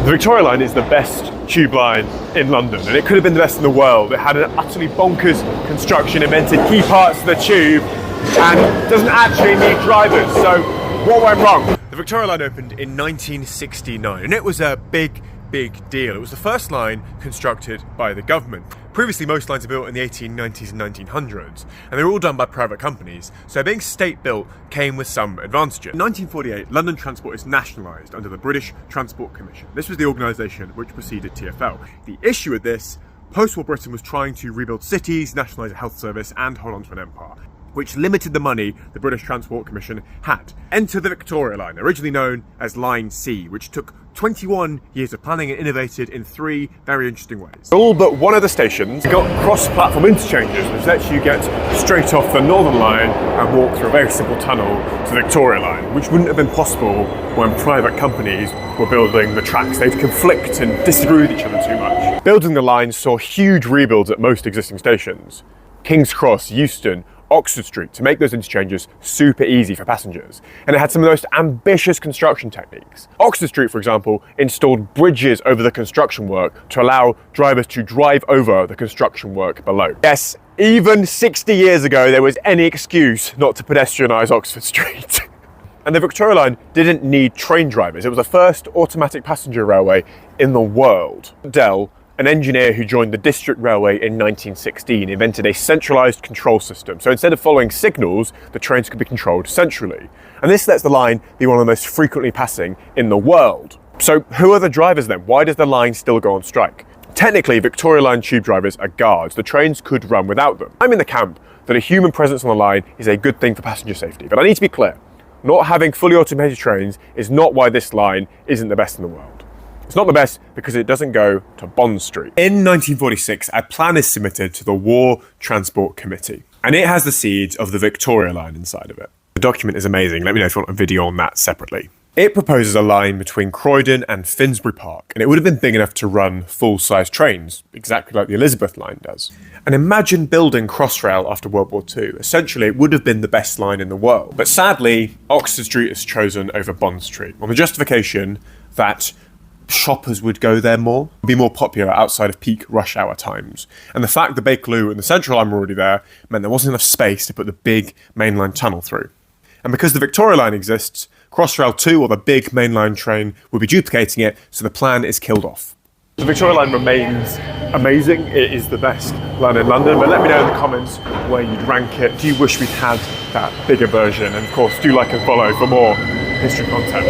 The Victoria Line is the best tube line in London, and it could have been the best in the world. It had an utterly bonkers construction, invented key parts of the tube, and doesn't actually need drivers. So what went wrong? The Victoria Line opened in 1969, and it was a big deal. It was the first line constructed by the government. Previously, most lines were built in the 1890s and 1900s, and they were all done by private companies, so being state-built came with some advantages. In 1948, London Transport is nationalised under the British Transport Commission. This was the organisation which preceded TfL. The issue with this, post-war Britain was trying to rebuild cities, nationalise a health service, and hold on to an empire, which limited the money the British Transport Commission had. Enter the Victoria Line, originally known as Line C, which took 21 years of planning and innovated in 3 very interesting ways. All but one of the stations got cross-platform interchanges, which lets you get straight off the Northern Line and walk through a very simple tunnel to the Victoria Line, which wouldn't have been possible when private companies were building the tracks. They'd conflict and disagree with each other too much. Building the line saw huge rebuilds at most existing stations. King's Cross, Euston, Oxford Street, to make those interchanges super easy for passengers. And it had some of the most ambitious construction techniques. Oxford Street, for example, installed bridges over the construction work to allow drivers to drive over the construction work below. Yes, even 60 years ago, there was any excuse not to pedestrianise Oxford Street. And the Victoria Line didn't need train drivers. It was the first automatic passenger railway in the world. Dell, an engineer who joined the District Railway in 1916, invented a centralised control system. So instead of following signals, the trains could be controlled centrally. And this lets the line be one of the most frequently passing in the world. So who are the drivers then? Why does the line still go on strike? Technically, Victoria Line tube drivers are guards. The trains could run without them. I'm in the camp that a human presence on the line is a good thing for passenger safety. But I need to be clear, not having fully automated trains is not why this line isn't the best in the world. It's not the best because it doesn't go to Bond Street. In 1946, a plan is submitted to the War Transport Committee, and it has the seeds of the Victoria Line inside of it. The document is amazing. Let me know if you want a video on that separately. It proposes a line between Croydon and Finsbury Park, and it would have been big enough to run full-size trains, exactly like the Elizabeth line does. And imagine building Crossrail after World War II. Essentially, it would have been the best line in the world. But sadly, Oxford Street is chosen over Bond Street, on the justification that shoppers would go there more, be more popular outside of peak rush hour times. And the fact that Bakerloo and the Central Line were already there meant there wasn't enough space to put the big mainline tunnel through. And because the Victoria Line exists, Crossrail 2, or the big mainline train, will be duplicating it, so the plan is killed off. The Victoria Line remains amazing. It is the best line in London, but let me know in the comments where you'd rank it. Do you wish we'd had that bigger version? And of course, do like and follow for more history content.